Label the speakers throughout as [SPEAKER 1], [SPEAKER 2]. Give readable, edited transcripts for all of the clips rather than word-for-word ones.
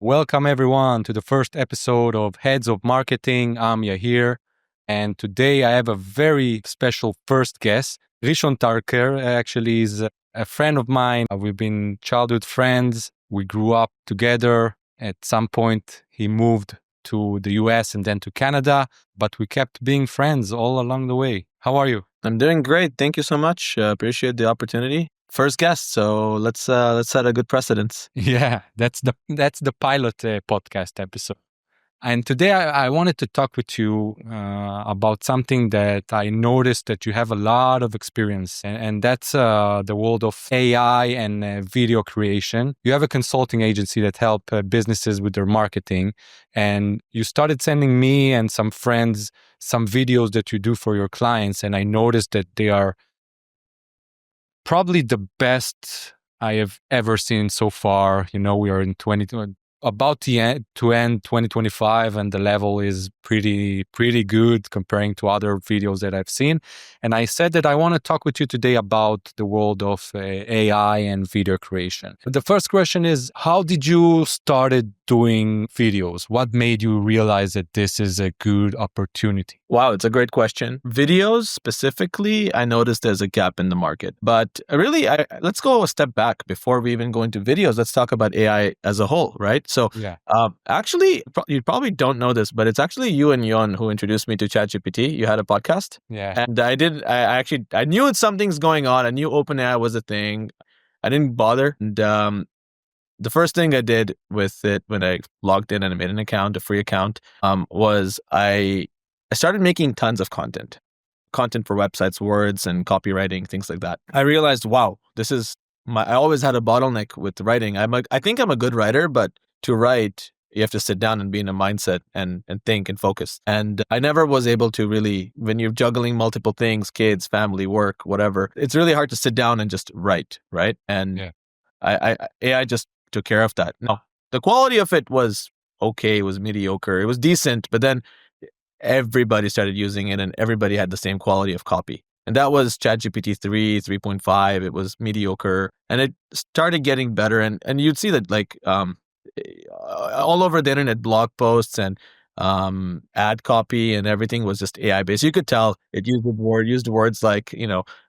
[SPEAKER 1] Welcome everyone to the first episode of Heads of Marketing. I'm Yair, and today I have a very special first guest. Rishon Talkar actually is a friend of mine. We've been childhood friends. We grew up together. At some point, he moved to the US and then to Canada, but we kept being friends all along the way. How are you?
[SPEAKER 2] I'm doing great. Thank you so much. Appreciate the opportunity. First guest, so let's set a good precedence.
[SPEAKER 1] Yeah, that's the pilot podcast episode. And today I wanted to talk with you about something that I noticed that you have a lot of experience, and that's the world of AI and video creation. You have a consulting agency that help businesses with their marketing, and you started sending me and some friends some videos that you do for your clients, and I noticed that they are probably the best I have ever seen so far. You know, we are in about to end 2025, and the level is pretty good comparing to other videos that I've seen. And I said that I want to talk with you today about the world of AI and video creation. The first question is, how did you started doing videos? What made you realize that this is a good opportunity?
[SPEAKER 2] Wow, it's a great question. Videos specifically, I noticed there's a gap in the market. But really, let's go a step back before we even go into videos. Let's talk about AI as a whole, right? So
[SPEAKER 1] Yeah.
[SPEAKER 2] actually, you probably don't know this, but it's actually you and Yon who introduced me to ChatGPT. You had a podcast.
[SPEAKER 1] Yeah.
[SPEAKER 2] And I knew something's going on. I knew OpenAI was a thing. I didn't bother. And the first thing I did with it when I logged in and I made an account, a free account, was I started making tons of content for websites, words and copywriting, things like that. I realized, wow, I always had a bottleneck with writing. I think I'm a good writer, but to write, you have to sit down and be in a mindset and think and focus. And I never was able to really, when you're juggling multiple things, kids, family, work, whatever, it's really hard to sit down and just write, right? And AI just took care of that. Now, the quality of it was okay, it was mediocre, it was decent, but then everybody started using it and everybody had the same quality of copy. And that was ChatGPT 3, 3.5. It was mediocre and it started getting better. And you'd see that all over the internet, blog posts and ad copy and everything was just AI based. You could tell it used words like,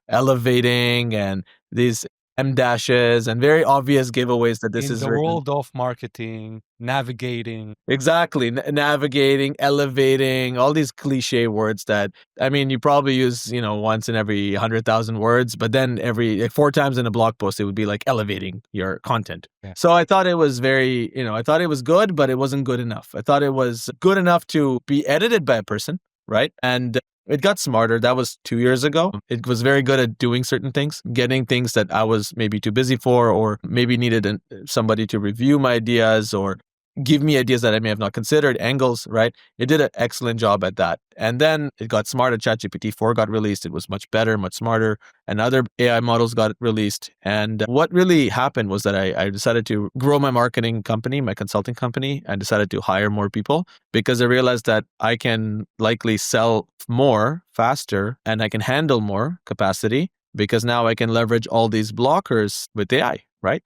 [SPEAKER 2] elevating and these M dashes and very obvious giveaways that this
[SPEAKER 1] in
[SPEAKER 2] is
[SPEAKER 1] the
[SPEAKER 2] written.
[SPEAKER 1] world of marketing, navigating.
[SPEAKER 2] Exactly. Navigating, elevating, all these cliche words that, you probably use, once in every 100,000 words, but then every 4 times in a blog post, it would be like elevating your content.
[SPEAKER 1] Yeah.
[SPEAKER 2] So I thought it was I thought it was good, but it wasn't good enough. I thought it was good enough to be edited by a person, right? And it got smarter. That was 2 years ago. It was very good at doing certain things, getting things that I was maybe too busy for, or maybe needed somebody to review my ideas or give me ideas that I may have not considered, angles, right? It did an excellent job at that. And then it got smarter. ChatGPT 4 got released. It was much better, much smarter. And other AI models got released. And what really happened was that I decided to grow my marketing company, my consulting company. I decided to hire more people because I realized that I can likely sell more faster and I can handle more capacity because now I can leverage all these blockers with AI, right?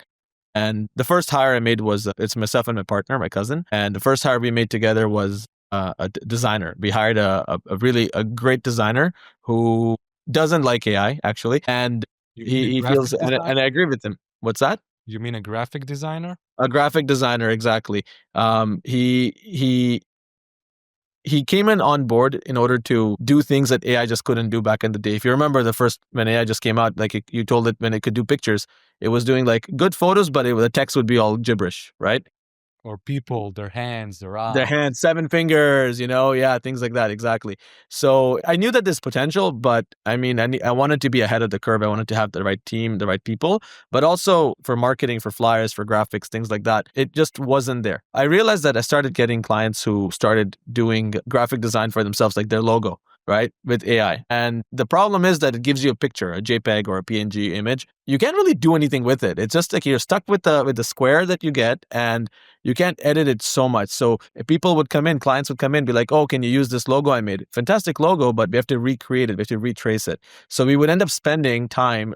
[SPEAKER 2] And the first hire I made was, it's myself and my partner, my cousin. And the first hire we made together was a designer. We hired a great designer who doesn't like AI, actually. And he feels, and I agree with him. What's that?
[SPEAKER 1] You mean a graphic designer?
[SPEAKER 2] A graphic designer, exactly. He came on board in order to do things that AI just couldn't do back in the day. If you remember when AI just came out, you told it when it could do pictures, it was doing like good photos, but the text would be all gibberish, right?
[SPEAKER 1] Or people, their hands, their eyes.
[SPEAKER 2] Their hands, 7 fingers, things like that, exactly. So I knew that there's potential, but I wanted to be ahead of the curve. I wanted to have the right team, the right people, but also for marketing, for flyers, for graphics, things like that. It just wasn't there. I realized that I started getting clients who started doing graphic design for themselves, like their logo. right, with AI. And the problem is that it gives you a picture, a JPEG or a PNG image. You can't really do anything with it. It's just like you're stuck with the square that you get, and you can't edit it so much. So if people would come in, clients would come in, be like, oh, can you use this logo I made? Fantastic logo, but we have to recreate it. We have to retrace it. So we would end up spending time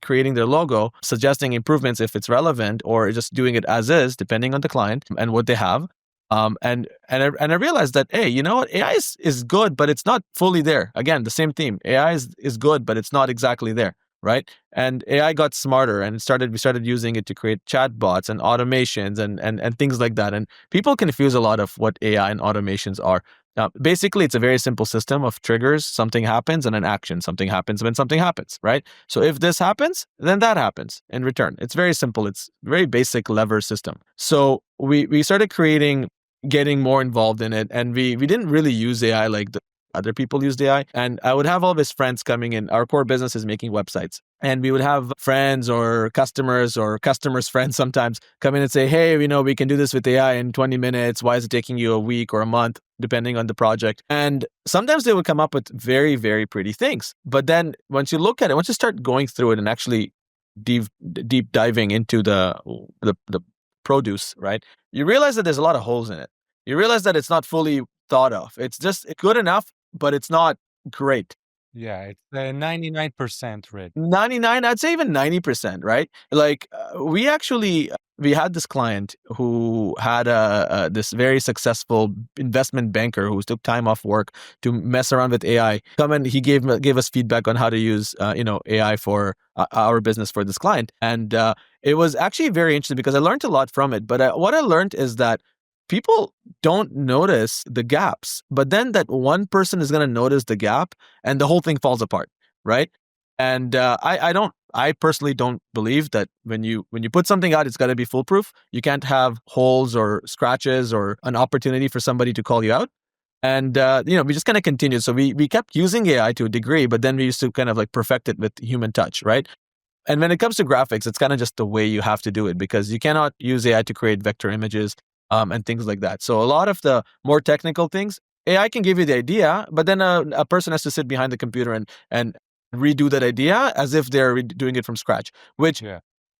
[SPEAKER 2] creating their logo, suggesting improvements if it's relevant, or just doing it as is, depending on the client and what they have. And I realized that, hey, you know what? AI is good, but it's not fully there. Again, the same theme. AI is good, but it's not exactly there, right? And AI got smarter, and we started using it to create chatbots and automations and things like that. And people confuse a lot of what AI and automations are. Basically, it's a very simple system of triggers. Something happens and an action. Something happens when something happens, right? So if this happens, then that happens in return. It's very simple. It's very basic lever system. So we started getting more involved in it, and we didn't really use AI like the other people used AI. And I would have all of his friends coming in. Our core business is making websites. And we would have friends or customers' friends sometimes come in and say, hey, we can do this with AI in 20 minutes. Why is it taking you a week or a month, depending on the project? And sometimes they would come up with very, very pretty things. But then once you look at it, once you start going through it and actually deep diving into the produce, right, you realize that there's a lot of holes in it. You realize that it's not fully thought of. It's just good enough, but it's not great.
[SPEAKER 1] Yeah, it's 99% red.
[SPEAKER 2] 99, I'd say even 90%, right? Like we had this client who had this very successful investment banker who took time off work to mess around with AI. Come and he gave us feedback on how to use AI for our business for this client, and it was actually very interesting because I learned a lot from it. But what I learned is that people don't notice the gaps, but then that one person is going to notice the gap, and the whole thing falls apart, right? And I personally don't believe that when you put something out, it's got to be foolproof. You can't have holes or scratches or an opportunity for somebody to call you out. And we just kind of continued. So we kept using AI to a degree, but then we used to kind of like perfect it with human touch, right? And when it comes to graphics, it's kind of just the way you have to do it, because you cannot use AI to create vector images and things like that. So a lot of the more technical things, AI can give you the idea, but then a person has to sit behind the computer and redo that idea as if they're doing it from scratch, which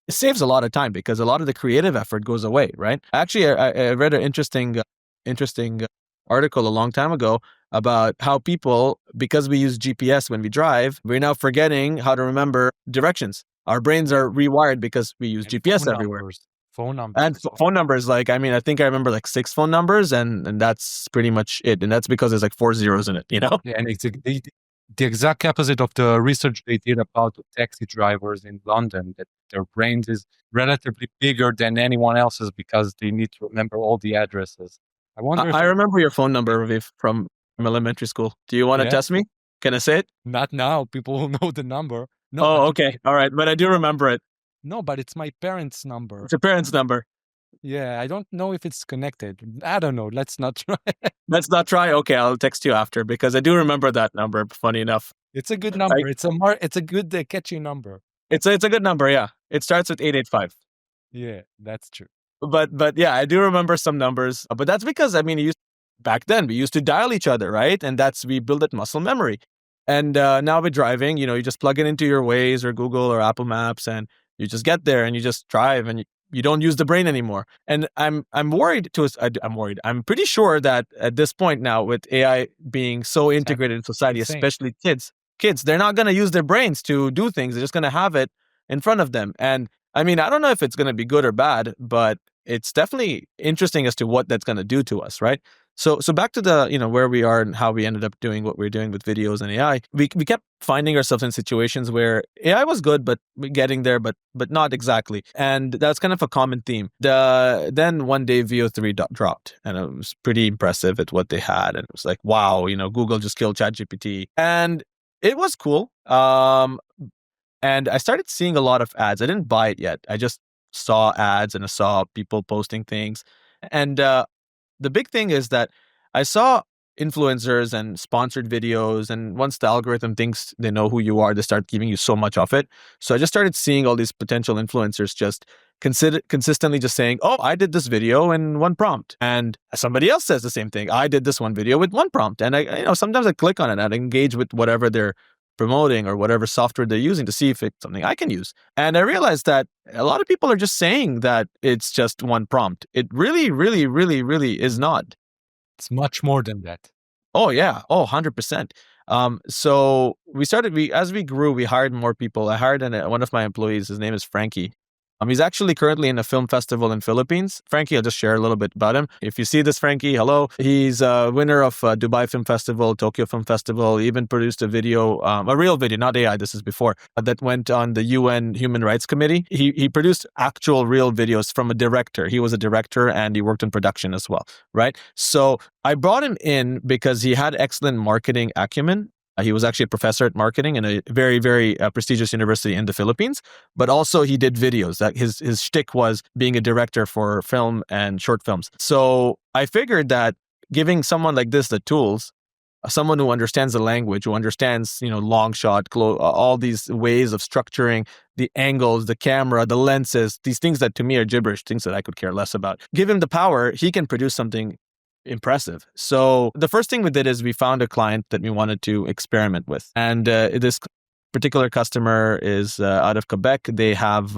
[SPEAKER 2] saves a lot of time because a lot of the creative effort goes away, right? Actually, I read an interesting article a long time ago about how people, because we use GPS when we drive, we're now forgetting how to remember directions. Our brains are rewired because we use GPS everywhere.
[SPEAKER 1] Phone numbers.
[SPEAKER 2] And phone numbers, like, I mean, I think I remember like 6 phone numbers, and that's pretty much it. And that's because there's like 4 zeros in it,
[SPEAKER 1] Yeah, and it's the exact opposite of the research they did about the taxi drivers in London, that their brains is relatively bigger than anyone else's because they need to remember all the addresses. I wonder
[SPEAKER 2] I remember your phone number, Raviv, from elementary school. Do you want to test me? Can I say it?
[SPEAKER 1] Not now. People will know the number. No,
[SPEAKER 2] oh, okay. All right. But I do remember it.
[SPEAKER 1] No, but it's my parents' number.
[SPEAKER 2] It's your parents' number.
[SPEAKER 1] Yeah, I don't know if it's connected. I don't know. Let's not try.
[SPEAKER 2] Let's not try. Okay, I'll text you after because I do remember that number. Funny enough,
[SPEAKER 1] it's a good number. It's a good catchy number.
[SPEAKER 2] It's a good number. Yeah, it starts with 885.
[SPEAKER 1] Yeah, that's true.
[SPEAKER 2] But yeah, I do remember some numbers. But that's because, I mean, back then we used to dial each other, right? And we build that muscle memory. And now with driving, you just plug it into your Waze or Google or Apple Maps, and you just get there and you just drive, and you don't use the brain anymore. And I'm worried I'm worried. I'm pretty sure that at this point now, with AI being so integrated in society, especially kids, they're not going to use their brains to do things. They're just going to have it in front of them. And I mean, I don't know if it's going to be good or bad, but it's definitely interesting as to what that's going to do to us, right? So back to the, where we are and how we ended up doing what we're doing with videos and AI. We kept finding ourselves in situations where AI was good, but getting there, but not exactly. And that's kind of a common theme. Then one day VO3 dropped, and it was pretty impressive at what they had. And it was like, wow, Google just killed ChatGPT. And it was cool. And I started seeing a lot of ads. I didn't buy it yet. I just saw ads and I saw people posting things. And the big thing is that I saw influencers and sponsored videos. And once the algorithm thinks they know who you are, they start giving you so much of it. So I just started seeing all these potential influencers just consistently just saying, oh, I did this video in one prompt. And somebody else says the same thing. I did this one video with one prompt. And sometimes I click on it and I engage with whatever they're promoting or whatever software they're using to see if it's something I can use. And I realized that a lot of people are just saying that it's just one prompt. It really, really, really, really is not.
[SPEAKER 1] It's much more than that.
[SPEAKER 2] Oh, yeah. Oh, 100%. So as we grew, we hired more people. I hired one of my employees. His name is Frankie. He's actually currently in a film festival in Philippines. Frankie, I'll just share a little bit about him. If you see this, Frankie, hello. He's a winner of Dubai Film Festival, Tokyo Film Festival. He even produced a video, a real video, not AI, this is before, that went on the UN Human Rights Committee. He produced actual real videos from a director. He was a director and he worked in production as well, right? So I brought him in because he had excellent marketing acumen. He was actually a professor at marketing in a very, very prestigious university in the Philippines, but also he did videos. That his shtick was being a director for film and short films. So I figured that giving someone like this the tools, someone who understands the language, who understands, long shot, all these ways of structuring the angles, the camera, the lenses, these things that to me are gibberish, things that I could care less about. Give him the power, he can produce something impressive. So the first thing we did is we found a client that we wanted to experiment with. And this particular customer is out of Quebec. They have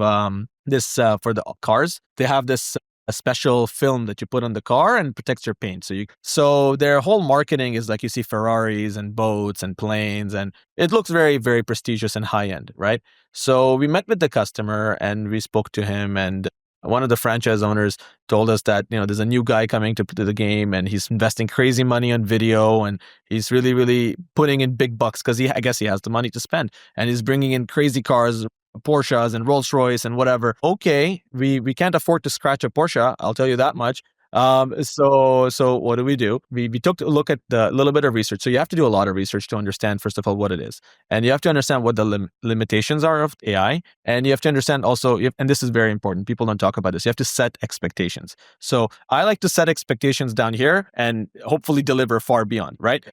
[SPEAKER 2] this for the cars. They have this a special film that you put on the car and protects your paint. So their whole marketing is like you see Ferraris and boats and planes, and it looks very, very prestigious and high end, right? So we met with the customer and we spoke to him, and one of the franchise owners told us that, there's a new guy coming to the game and he's investing crazy money on video and he's really, really putting in big bucks because I guess he has the money to spend, and he's bringing in crazy cars, Porsches and Rolls Royce and whatever. Okay, we can't afford to scratch a Porsche, I'll tell you that much. So what do? We took a look at the little bit of research. So you have to do a lot of research to understand, first of all, what it is. And you have to understand what the limitations are of AI. And you have to understand also, and this is very important, people don't talk about this, you have to set expectations. So I like to set expectations down here and hopefully deliver far beyond, right?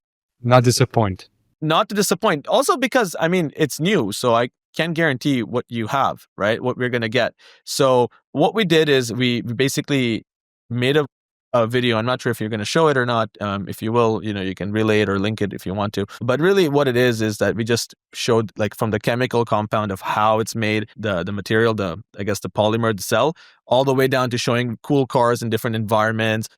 [SPEAKER 1] Not disappoint.
[SPEAKER 2] Not to disappoint. Also because, it's new. So I can't guarantee what you have, right? What we're going to get. So what we did is we basically made a video. I'm not sure if you're going to show it or not. If you will, you can relay it or link it if you want to. But really what it is that we just showed like from the chemical compound of how it's made, the material, the polymer, the cell, all the way down to showing cool cars in different environments.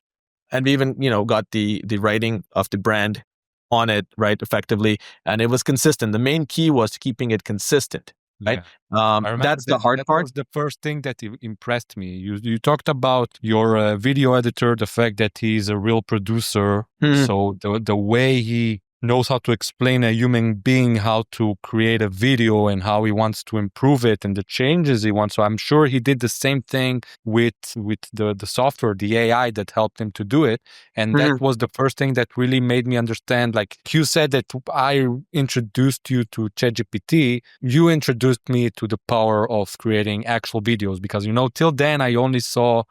[SPEAKER 2] And we even, got the writing of the brand on it, right, effectively. And it was consistent. The main key was keeping it consistent. Right.
[SPEAKER 1] Yeah.
[SPEAKER 2] That's the hard part.
[SPEAKER 1] That was the first thing that impressed me. You talked about your video editor, the fact that he's a real producer. Mm-hmm. So the way he knows how to explain a human being how to create a video and how he wants to improve it and the changes he wants. So I'm sure he did the same thing with the software, the AI that helped him to do it. And that was the first thing that really made me understand. Like you said that I introduced you to ChatGPT, you introduced me to the power of creating actual videos because, till then I only saw,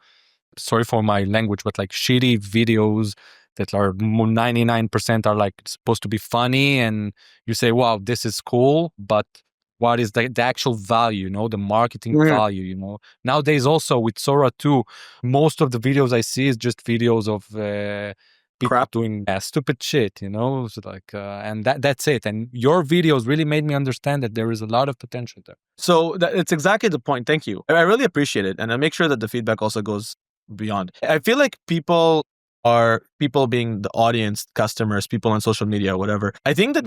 [SPEAKER 1] sorry for my language, but like shitty videos that are 99% are like supposed to be funny and you say, wow, this is cool, but what is the actual value, the marketing value, Nowadays also with Sora too, most of the videos I see is just videos of people doing stupid shit, so like, and that's it. And your videos really made me understand that there is a lot of potential there.
[SPEAKER 2] So it's exactly the point. Thank you. I really appreciate it. And I make sure that the feedback also goes beyond. I feel like people being the audience, customers, people on social media, whatever. I think that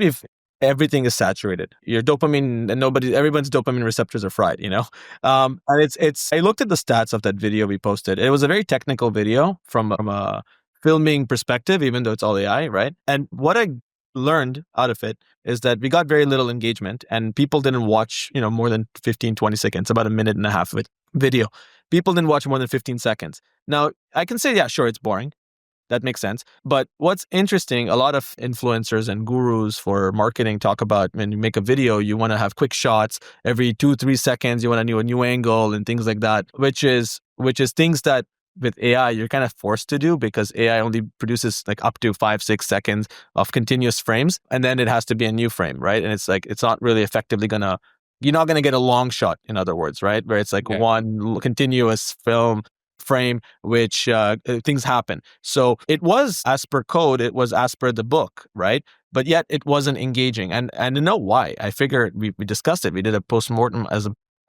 [SPEAKER 2] everything is saturated. Your dopamine and everyone's dopamine receptors are fried, and I looked at the stats of that video we posted. It was a very technical video from a filming perspective, even though it's all AI, right? And what I learned out of it is that we got very little engagement and people didn't watch, more than 15, 20 seconds, about a minute and a half of it video. People didn't watch more than 15 seconds. Now, I can say, yeah, sure, it's boring. That makes sense. But what's interesting, a lot of influencers and gurus for marketing talk about when you make a video, you want to have quick shots every 2-3 seconds. You want to do a new angle and things like that, which is things that with AI, you're kind of forced to do because AI only produces like up to 5-6 seconds of continuous frames, and then it has to be a new frame, right? And it's like, it's not really effectively you're not gonna get a long shot, in other words, right? Where it's like
[SPEAKER 1] Yeah.
[SPEAKER 2] one continuous film frame, which things happen. So it was as per code, it was as per the book, right? But yet it wasn't engaging. And I know why. I figured we discussed it. We did a postmortem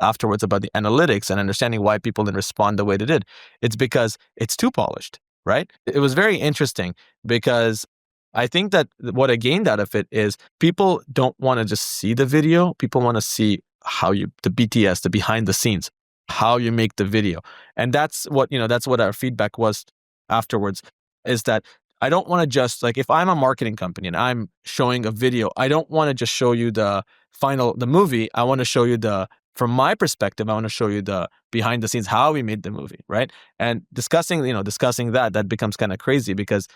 [SPEAKER 2] afterwards about the analytics and understanding why people didn't respond the way they did. It's because it's too polished, right? It was very interesting because I think that what I gained out of it is people don't want to just see the video. People want to see the BTS, the behind the scenes, how you make the video. And that's what our feedback was afterwards, is that I don't want to just, like, if I'm a marketing company and I'm showing a video, I don't want to just show you the movie. I want to show you from my perspective, I want to show you the behind the scenes, how we made the movie, right? And discussing that becomes kind of crazy because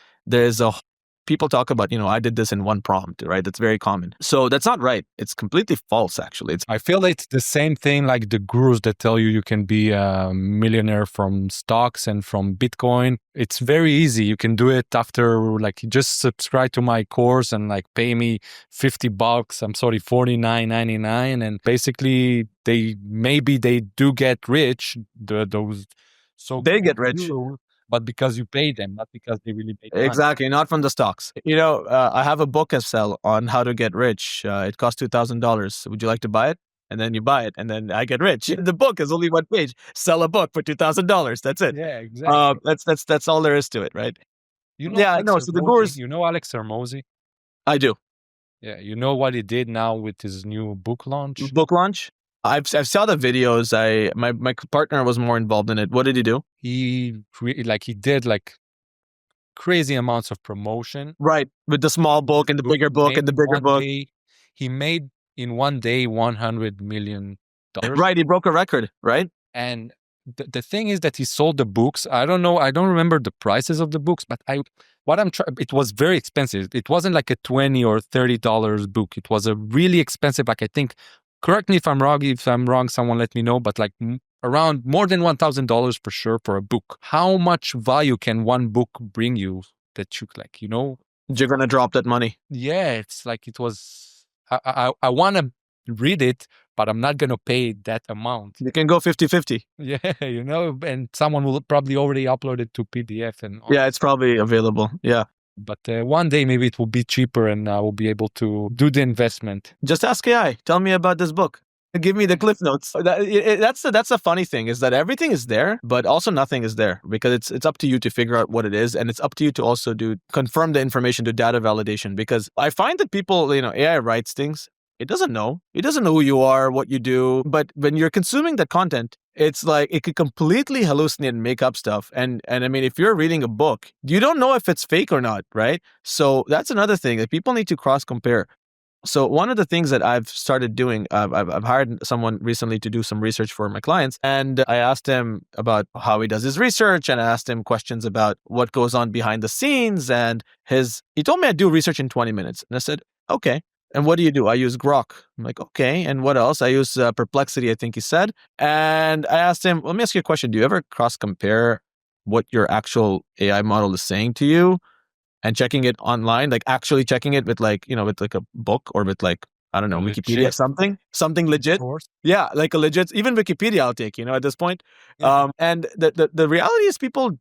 [SPEAKER 2] people talk about, I did this in one prompt, right? That's very common. So that's not right. It's completely false, actually.
[SPEAKER 1] I feel it's the same thing like the gurus that tell you can be a millionaire from stocks and from Bitcoin. It's very easy. You can do it after, like, you just subscribe to my course and like pay me $50. I'm sorry, $49.99. And basically they do get rich, those. So
[SPEAKER 2] They get rich.
[SPEAKER 1] But because you pay them, not because they really made money.
[SPEAKER 2] Exactly, not from the stocks. I have a book I sell on how to get rich. It costs $2,000. Would you like to buy it? And then you buy it, and then I get rich. The book is only one page. Sell a book for $2,000. That's it.
[SPEAKER 1] Yeah, exactly.
[SPEAKER 2] That's all there is to it, right?
[SPEAKER 1] Yeah, no. So
[SPEAKER 2] the gurus.
[SPEAKER 1] You know Alex Hermosi?
[SPEAKER 2] I do.
[SPEAKER 1] Yeah, you know what he did now with his new book launch?
[SPEAKER 2] Book launch. I've saw the videos. My partner was more involved in it. What did he do?
[SPEAKER 1] He did like crazy amounts of promotion.
[SPEAKER 2] Right, with the small book and the bigger book and the bigger book.
[SPEAKER 1] He made in one day $100 million.
[SPEAKER 2] Right, he broke a record, right?
[SPEAKER 1] And the thing is that he sold the books. I don't know. I don't remember the prices of the books, but it was very expensive. It wasn't like a $20 or $30 book. It was a really expensive, like, I think, correct me if I'm wrong. If I'm wrong, someone let me know. But like around more than $1,000 for sure for a book. How much value can one book bring you that you like,
[SPEAKER 2] You're going to drop that money.
[SPEAKER 1] Yeah, it's like it was, I want to read it, but I'm not going to pay that amount.
[SPEAKER 2] You can go 50-50.
[SPEAKER 1] Yeah, and someone will probably already upload it to PDF.
[SPEAKER 2] Yeah, it's probably available. Yeah.
[SPEAKER 1] But one day maybe it will be cheaper and I will be able to do the investment.
[SPEAKER 2] Just ask AI. Tell me about this book. Give me the cliff notes. That's the funny thing, is that everything is there, but also nothing is there, because it's up to you to figure out what it is, and it's up to you to also confirm the information, to data validation. Because I find that people, AI writes things. It doesn't know. It doesn't know who you are, what you do. But when you're consuming the content, it's like it could completely hallucinate and make up stuff. And I mean, if you're reading a book, you don't know if it's fake or not, right? So that's another thing that people need to cross compare. So one of the things that I've started doing, I've hired someone recently to do some research for my clients, and I asked him about how he does his research, and I asked him questions about what goes on behind the scenes, and he told me I'd do research in 20 minutes. And I said, okay. And what do you do? I use Grok. I'm like, okay. And what else? I use Perplexity, I think he said. And I asked him, let me ask you a question. Do you ever cross compare what your actual AI model is saying to you and checking it online, like actually checking it with with like a book, or with like, I don't know, Wikipedia, something legit. Yeah, like a legit, even Wikipedia I'll take, at this point. Yeah. And the reality is people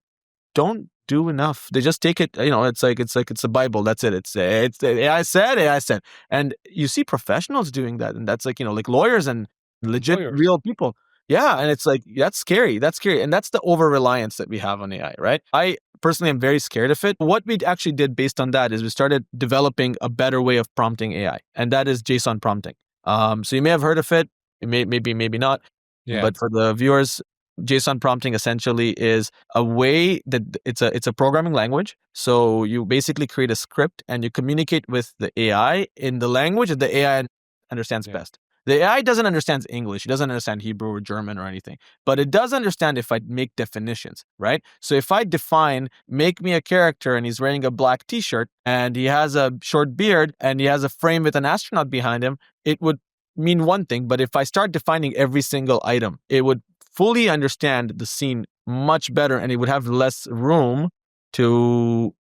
[SPEAKER 2] don't do enough. They just take it, it's a Bible. That's it. It's AI said. And you see professionals doing that. And that's like lawyers and legit real people. Yeah. And it's like, that's scary. And that's the over-reliance that we have on AI, right? I personally am very scared of it. What we actually did based on that is we started developing a better way of prompting AI. And that is JSON prompting. So you may have heard of it. Maybe not. Yeah. But for the viewers, JSON prompting essentially is a way that it's a programming language. So you basically create a script and you communicate with the AI in the language that the AI understands best. The AI doesn't understand English. It doesn't understand Hebrew or German or anything. But it does understand if I make definitions, right? So if I define, make me a character and he's wearing a black t-shirt and he has a short beard and he has a frame with an astronaut behind him, it would mean one thing. But if I start defining every single item, it would fully understand the scene much better, and it would have less room to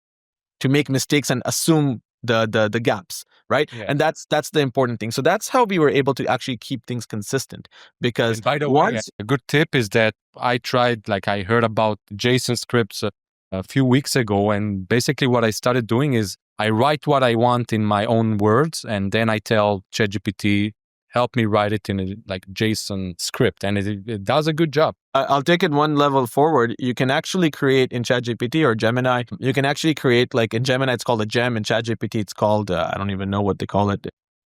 [SPEAKER 2] make mistakes and assume the gaps, right?
[SPEAKER 1] Yeah.
[SPEAKER 2] And that's the important thing. So that's how we were able to actually keep things consistent. Because
[SPEAKER 1] And by the way, a good tip is that I heard about JSON scripts a few weeks ago, and basically what I started doing is I write what I want in my own words, and then I tell ChatGPT, help me write it in a JSON script, and it does a good job.
[SPEAKER 2] I'll take it one level forward. You can actually create in ChatGPT or Gemini, you can actually create, like in Gemini, it's called a gem. In ChatGPT, it's called, I don't even know what they call it.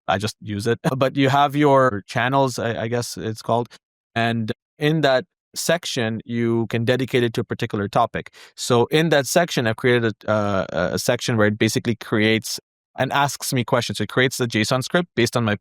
[SPEAKER 2] I just use it. But you have your channels, I guess it's called. And in that section, you can dedicate it to a particular topic. So in that section, I've created a section where it basically creates and asks me questions. So it creates the JSON script based on my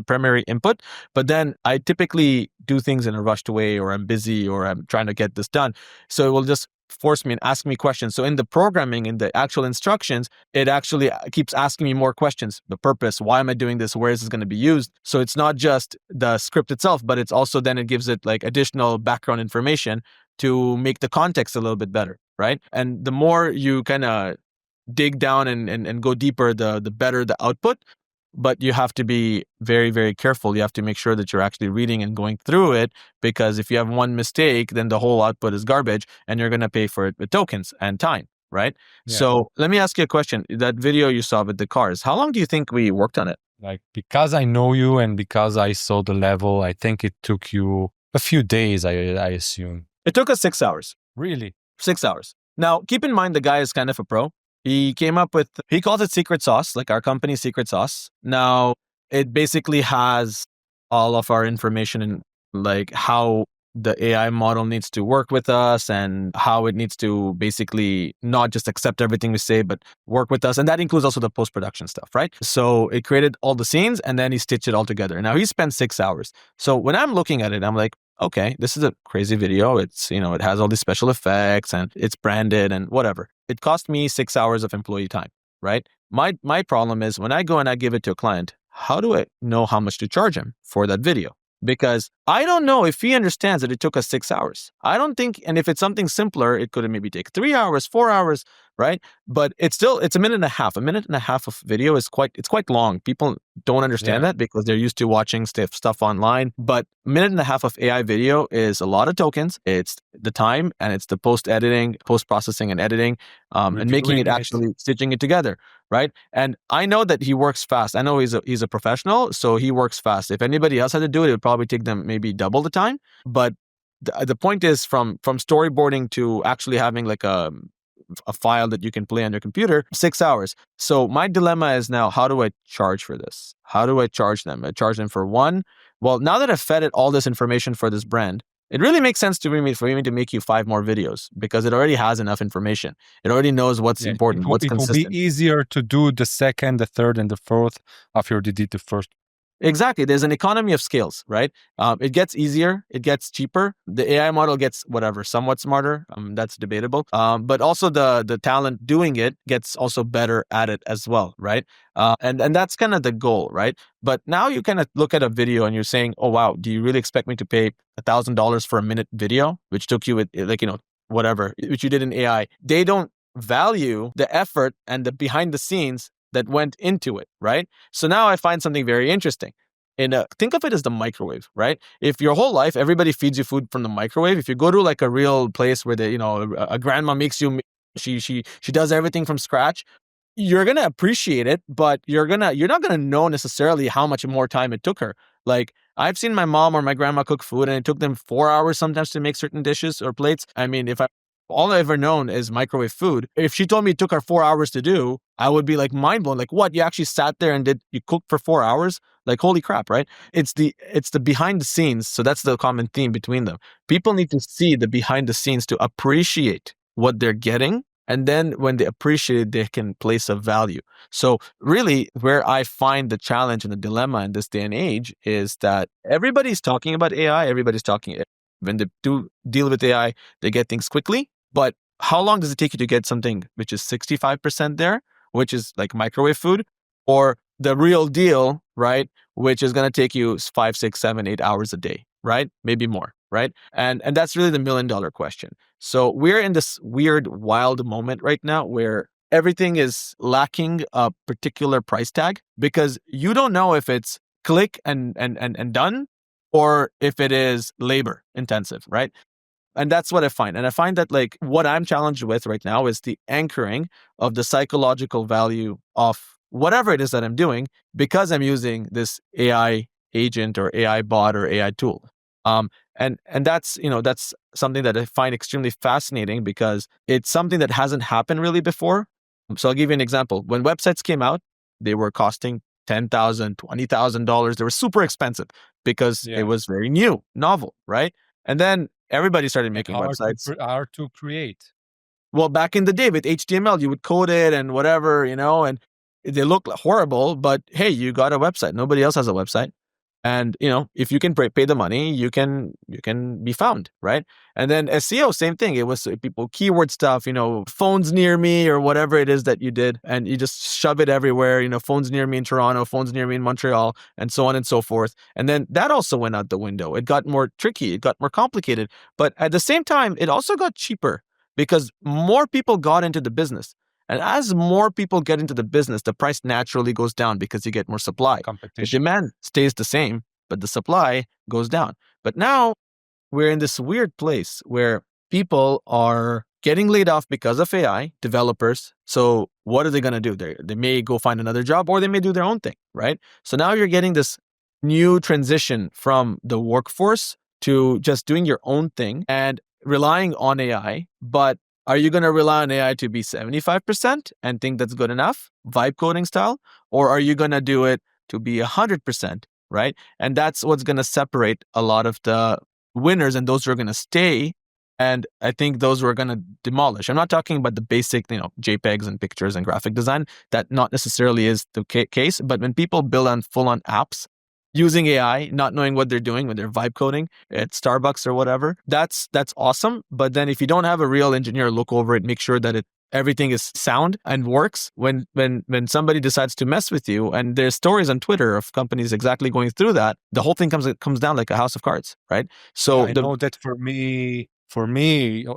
[SPEAKER 2] primary input, but then I typically do things in a rushed way, or I'm busy, or I'm trying to get this done. So it will just force me and ask me questions. So in the programming, in the actual instructions, it actually keeps asking me more questions. The purpose, why am I doing this? Where is this going to be used? So it's not just the script itself, but it's also then it gives it like additional background information to make the context a little bit better, right? And the more you kind of dig down and go deeper, the better the output. But you have to be very, very careful. You have to make sure that you're actually reading and going through it, because if you have one mistake, then the whole output is garbage, and you're going to pay for it with tokens and time, right?
[SPEAKER 1] Yeah.
[SPEAKER 2] So let me ask you a question. That video you saw with the cars, how long do you think we worked on it?
[SPEAKER 1] Because I know you and because I saw the level, I think it took you a few days, I assume.
[SPEAKER 2] It took us 6 hours.
[SPEAKER 1] Really?
[SPEAKER 2] 6 hours. Now, keep in mind, the guy is kind of a pro. He came up with, he calls it secret sauce, like our company's secret sauce. Now, it basically has all of our information in like how the AI model needs to work with us and how it needs to basically not just accept everything we say, but work with us. And that includes also the post-production stuff, right? So it created all the scenes and then he stitched it all together. Now he spent 6 hours. So when I'm looking at it, I'm like, okay, this is a crazy video. It's, it has all these special effects and it's branded and whatever. It cost me 6 hours of employee time, right? My problem is when I go and I give it to a client, how do I know how much to charge him for that video? Because I don't know if he understands that it took us 6 hours. I don't think, and if it's something simpler, it could maybe take 3 hours, 4 hours, right? But it's a minute and a half. A minute and a half of video is quite long. People don't understand that because they're used to watching stuff online. But a minute and a half of AI video is a lot of tokens. It's the time and it's the post-editing, post-processing and editing, and making it actually stitching it together, right? And I know that he works fast. I know he's a professional, so he works fast. If anybody else had to do it, it would probably take them maybe double the time. But the point is, from storyboarding to actually having like a file that you can play on your computer, 6 hours. So my dilemma is now, how do I charge for this? How do I charge them? I charge them for one. Well, now that I've fed it all this information for this brand, it really makes sense for me to make you 5 more videos because it already has enough information. It already knows what's important, what's consistent.
[SPEAKER 1] It will be easier to do the second, the third, and the fourth after you did the first.
[SPEAKER 2] Exactly. There's an economy of scales, right? It gets easier. It gets cheaper. The AI model gets somewhat smarter. That's debatable. But also the talent doing it gets also better at it as well, right? And that's kind of the goal, right? But now you kind of look at a video and you're saying, oh, wow, do you really expect me to pay $1,000 for a minute video, which took you whatever, which you did in AI? They don't value the effort and the behind the scenes that went into it, right? So now I find something very interesting. Think of it as the microwave, right? If your whole life everybody feeds you food from the microwave, if you go to like a real place where a grandma makes you, she does everything from scratch, you're gonna appreciate it, but you're not gonna know necessarily how much more time it took her. Like I've seen my mom or my grandma cook food, and it took them 4 hours sometimes to make certain dishes or plates. I mean, all I've ever known is microwave food. If she told me it took her 4 hours to do, I would be like mind blown. Like, what? You actually sat there and you cooked for 4 hours? Like, holy crap, right? It's the behind the scenes. So that's the common theme between them. People need to see the behind the scenes to appreciate what they're getting. And then when they appreciate it, they can place a value. So really where I find the challenge and the dilemma in this day and age is that everybody's talking about AI. When they do deal with AI, they get things quickly. But how long does it take you to get something which is 65% there, which is like microwave food, or the real deal, right? Which is going to take you 5, 6, 7, 8 hours a day, right? Maybe more. right? And that's really the $1 million question. So we're in this weird, wild moment right now where everything is lacking a particular price tag because you don't know if it's click and done or if it is labor intensive, right? And that's what I find. And I find that like what I'm challenged with right now is the anchoring of the psychological value of whatever it is that I'm doing because I'm using this AI agent or AI bot or AI tool. And that's, that's something that I find extremely fascinating because it's something that hasn't happened really before. So I'll give you an example. When websites came out, they were costing $10,000, $20,000. They were super expensive because it
[SPEAKER 1] Yeah.
[SPEAKER 2] was very new, novel, right? And then everybody started
[SPEAKER 1] And
[SPEAKER 2] making websites.
[SPEAKER 1] hard to create.
[SPEAKER 2] Well, back in the day with HTML, you would code it and whatever, and they look horrible, but hey, you got a website. Nobody else has a website. And if you can pay the money, you can be found, right? And then SEO, same thing. It was people keyword stuff, phones near me or whatever it is that you did, and you just shove it everywhere. Phones near me in Toronto, phones near me in Montreal, and so on and so forth. And then that also went out the window. It got more tricky. It got more complicated. But at the same time, it also got cheaper because more people got into the business. And as more people get into the business, the price naturally goes down because you get more supply. The
[SPEAKER 1] Competition.
[SPEAKER 2] demand stays the same, but the supply goes down. But now we're in this weird place where people are getting laid off because of AI, developers. So what are they going to do? They may go find another job or they may do their own thing, right? So now you're getting this new transition from the workforce to just doing your own thing and relying on AI. But are you going to rely on AI to be 75% and think that's good enough, vibe coding style? Or are you going to do it to be 100%, right? And that's what's going to separate a lot of the winners and those who are going to stay. And I think those who are going to demolish. I'm not talking about the basic, JPEGs and pictures and graphic design. That not necessarily is the case. But when people build on full-on apps using AI, not knowing what they're doing when they're vibe coding at Starbucks or whatever, that's awesome. But then if you don't have a real engineer look over it, make sure that everything is sound and works. When somebody decides to mess with you, and there's stories on Twitter of companies exactly going through that, the whole thing comes down like a house of cards, right? So
[SPEAKER 1] I know that for me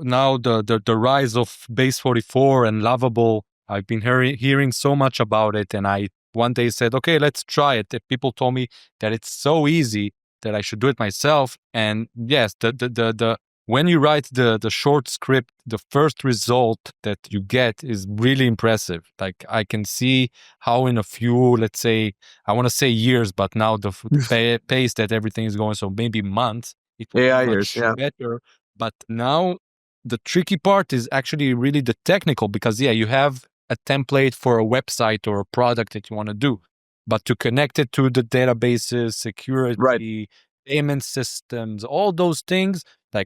[SPEAKER 1] now the rise of Base 44 and Lovable, I've been hearing so much about it, and I one day said, okay, let's try it. People told me that it's so easy that I should do it myself. And yes, the when you write the short script, the first result that you get is really impressive. Like I can see how in a few, let's say, I want to say years, but now the pace that everything is going, so maybe months, it will be
[SPEAKER 2] AI years,
[SPEAKER 1] much
[SPEAKER 2] yeah.
[SPEAKER 1] better. But now the tricky part is actually really the technical, because you have a template for a website or a product that you want to do, but to connect it to the databases, security,
[SPEAKER 2] Right.
[SPEAKER 1] payment systems, all those things, I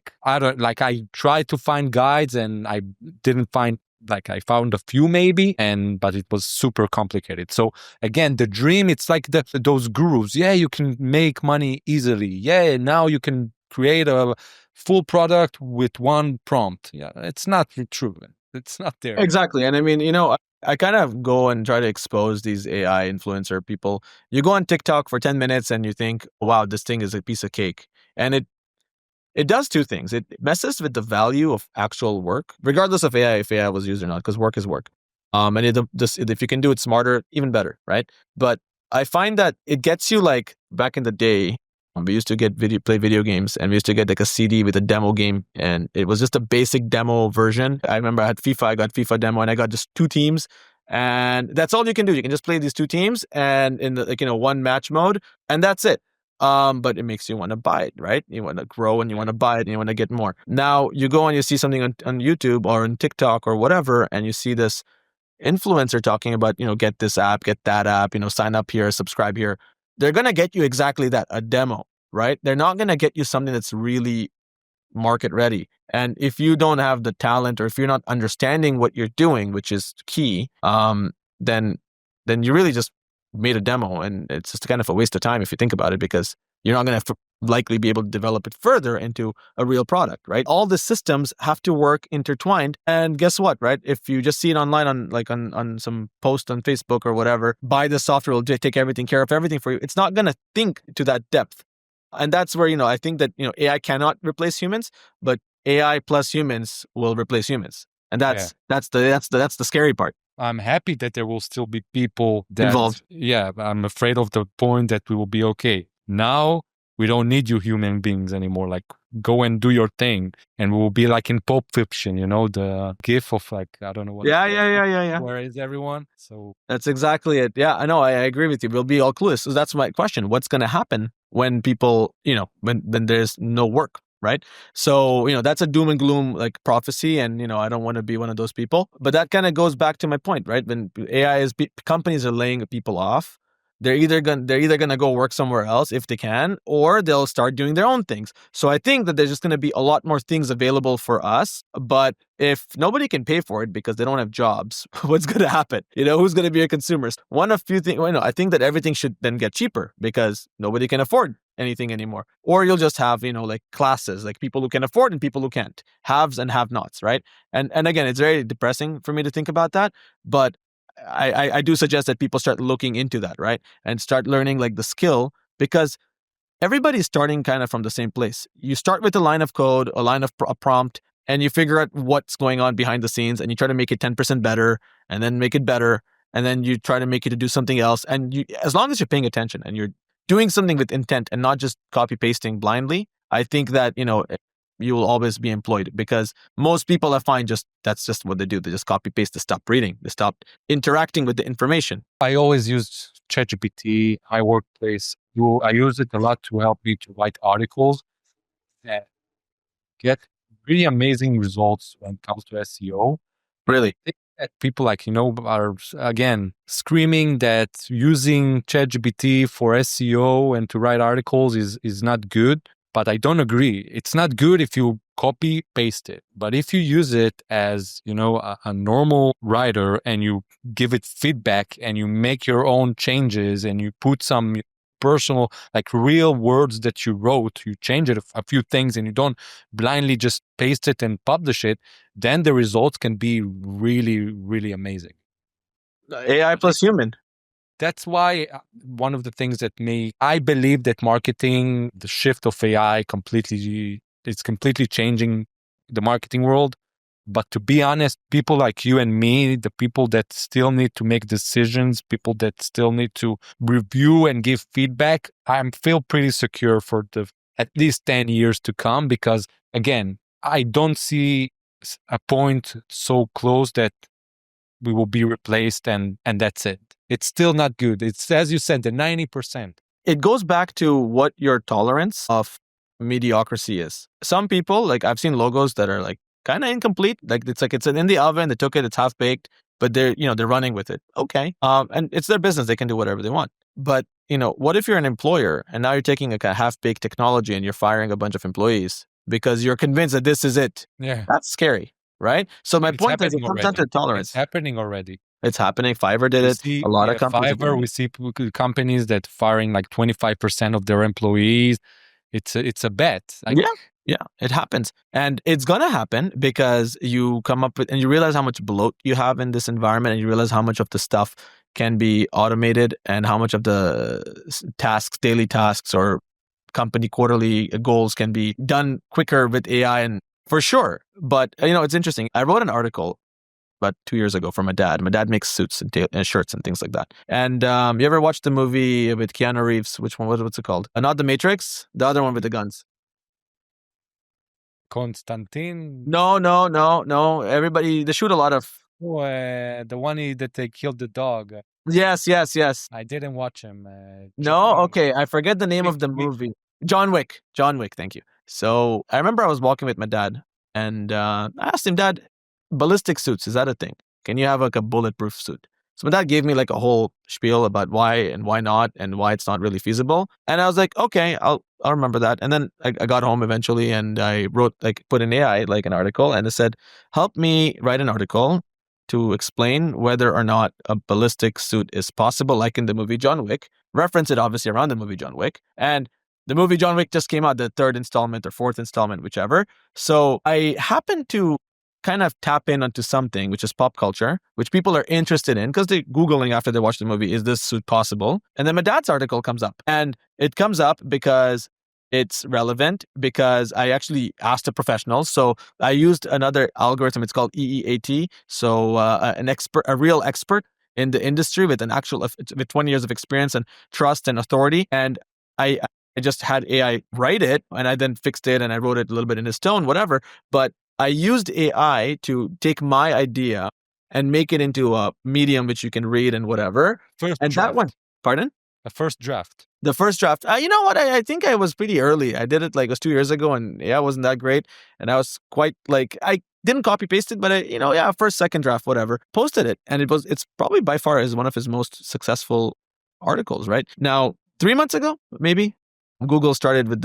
[SPEAKER 1] tried to find guides and I didn't find, I found a few maybe, but it was super complicated. So again, the dream, it's like those gurus. Yeah, you can make money easily. Yeah, now you can create a full product with one prompt. Yeah, it's not true. It's not there.
[SPEAKER 2] Exactly. And I mean, I kind of go and try to expose these AI influencer people. You go on TikTok for 10 minutes and you think, wow, this thing is a piece of cake. And it does two things. It messes with the value of actual work, regardless of AI, if AI was used or not, because work is work. And if you can do it smarter, even better, right? But I find that it gets you like back in the day, we used to play video games, and we used to get like a CD with a demo game, and it was just a basic demo version. I remember I had FIFA, I got FIFA demo, and I got just two teams, and that's all you can do. You can just play these two teams and in the one match mode, and that's it. But it makes you want to buy it, right? You want to grow and you want to buy it and you want to get more. Now you go and you see something on YouTube or on TikTok or whatever, and you see this influencer talking about, get this app, get that app, sign up here, subscribe here. They're going to get you exactly that, a demo, right? They're not going to get you something that's really market ready. And if you don't have the talent, or if you're not understanding what you're doing, which is key, then you really just made a demo, and it's just kind of a waste of time if you think about it, because you're not going to likely be able to develop it further into a real product, right? All the systems have to work intertwined. And guess what, right? If you just see it online on some post on Facebook or whatever, buy the software, will take everything care of everything for you. It's not going to think to that depth. And that's where, I think that, AI cannot replace humans, but AI plus humans will replace humans. And
[SPEAKER 1] Yeah.
[SPEAKER 2] that's the scary part.
[SPEAKER 1] I'm happy that there will still be people that,
[SPEAKER 2] Involved.
[SPEAKER 1] yeah, I'm afraid of the point that we will be okay. Now we don't need you human beings anymore. Like, go and do your thing. And we will be like in Pulp Fiction, the gif of like, I don't know what.
[SPEAKER 2] Yeah.
[SPEAKER 1] Where is everyone? So
[SPEAKER 2] That's exactly it. Yeah, I know. I agree with you. We'll be all clueless. So that's my question. What's going to happen when people, when there's no work, right? So, that's a doom and gloom like prophecy. And, I don't want to be one of those people. But that kind of goes back to my point, right? When companies are laying people off, they're either gonna go work somewhere else if they can, or they'll start doing their own things. So I think that there's just gonna be a lot more things available for us. But if nobody can pay for it because they don't have jobs, what's gonna happen? Who's gonna be a consumers? One of few things. I think that everything should then get cheaper because nobody can afford anything anymore. Or you'll just have, like classes, like people who can afford and people who can't, haves and have-nots, right? And again, it's very depressing for me to think about that, but I do suggest that people start looking into that, right? And start learning like the skill, because everybody's starting kind of from the same place. You start with a line of code, a line of a prompt, and you figure out what's going on behind the scenes, and you try to make it 10% better, and then make it better, and then you try to make it to do something else. And as long as you're paying attention and you're doing something with intent and not just copy pasting blindly, I think that, you will always be employed, because most people I find that's just what they do. They just copy paste. They stop reading. They stop interacting with the information.
[SPEAKER 1] I always use ChatGPT, my workplace. I use it a lot to help me to write articles and get really amazing results when it comes to SEO.
[SPEAKER 2] Really?
[SPEAKER 1] That people are again screaming that using ChatGPT for SEO and to write articles is not good. But I don't agree. It's not good if you copy paste it. But if you use it as, a normal writer and you give it feedback and you make your own changes and you put some personal, like real words that you wrote, you change it a few things and you don't blindly just paste it and publish it, then the results can be really, really amazing.
[SPEAKER 2] AI plus human.
[SPEAKER 1] That's why one of the things I believe that marketing, the shift of AI it's completely changing the marketing world. But to be honest, people like you and me, the people that still need to make decisions, people that still need to review and give feedback, I feel pretty secure for at least 10 years to come, because again, I don't see a point so close that we will be replaced and that's it. It's still not good. It's, as you said, the 90%.
[SPEAKER 2] It goes back to what your tolerance of mediocrity is. Some people, like I've seen logos that are like kind of incomplete. Like it's in the oven, they took it, it's half baked, but they're running with it. Okay. And it's their business. They can do whatever they want. But, what if you're an employer and now you're taking a half baked technology and you're firing a bunch of employees because you're convinced that this is it?
[SPEAKER 1] Yeah.
[SPEAKER 2] That's scary. Right? So my point is, it comes down to tolerance.
[SPEAKER 1] It's happening already.
[SPEAKER 2] It's happening. Fiverr did it. A lot of companies.
[SPEAKER 1] Fiverr, we see companies that firing like 25% of their employees. It's a bet.
[SPEAKER 2] Yeah, it happens. And it's going to happen because you come up with, and you realize how much bloat you have in this environment, and you realize how much of the stuff can be automated and how much of the daily tasks or company quarterly goals can be done quicker with AI, and for sure. But, it's interesting. I wrote an article about 2 years ago for my dad. My dad makes suits and shirts and things like that. And you ever watched the movie with Keanu Reeves? Which one? What's it called? Not The Matrix. The other one with the guns.
[SPEAKER 1] Constantine?
[SPEAKER 2] No. Everybody, they shoot a lot of...
[SPEAKER 1] the one that they killed the dog.
[SPEAKER 2] Yes.
[SPEAKER 1] I didn't watch him.
[SPEAKER 2] No? Okay. I forget the name of the movie. John Wick. Thank you. So I remember I was walking with my dad and I asked him, Dad, ballistic suits, is that a thing? Can you have like a bulletproof suit? So my dad gave me like a whole spiel about why and why not and why it's not really feasible. And I was like, okay, I'll remember that. And then I got home eventually and I wrote, put in AI, like an article, and it said, help me write an article to explain whether or not a ballistic suit is possible, like in the movie John Wick. Reference it obviously around the movie John Wick. And the movie John Wick just came out, the third installment or fourth installment, whichever. So I happened to kind of tap in onto something, which is pop culture, which people are interested in because they're Googling after they watch the movie, is this suit possible? And then my dad's article comes up. And it comes up because it's relevant because I actually asked a professional. So I used another algorithm. It's called EEAT. So a real expert in the industry with with 20 years of experience and trust and authority. And I, I just had AI write it, and I then fixed it, and I wrote it a little bit in his tone, whatever. But I used AI to take my idea and make it into a medium which you can read and whatever.
[SPEAKER 1] First
[SPEAKER 2] And that
[SPEAKER 1] draft.
[SPEAKER 2] one, pardon?
[SPEAKER 1] A first draft.
[SPEAKER 2] The first draft. You know what? I think I was pretty early. I did it like it was 2 years ago, and yeah, it wasn't that great. And I was quite like I didn't copy paste it, but first, second draft, whatever. Posted it, and it's probably by far is one of his most successful articles. Right now, 3 months ago, maybe Google started with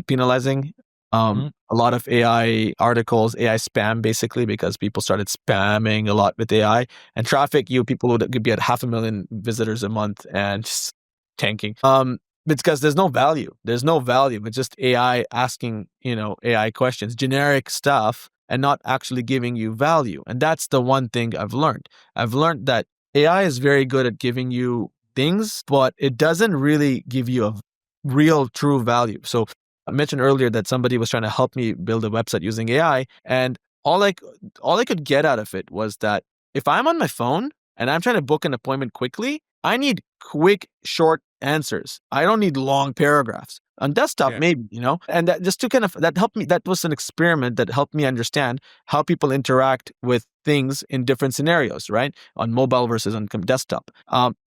[SPEAKER 2] penalizing a lot of AI articles, AI spam, basically, because people started spamming a lot with AI and traffic. People would be at 500,000 visitors a month and just tanking. It's because there's no value. There's no value. It's just AI asking, AI questions, generic stuff, and not actually giving you value. And that's the one thing I've learned. I've learned that AI is very good at giving you things, but it doesn't really give you a real, true value. So I mentioned earlier that somebody was trying to help me build a website using AI, and all I could get out of it was that if I'm on my phone and I'm trying to book an appointment quickly, I need quick, short answers. I don't need long paragraphs. On desktop, maybe, and that just to that helped me. That was an experiment that helped me understand how people interact with things in different scenarios, right? On mobile versus on desktop.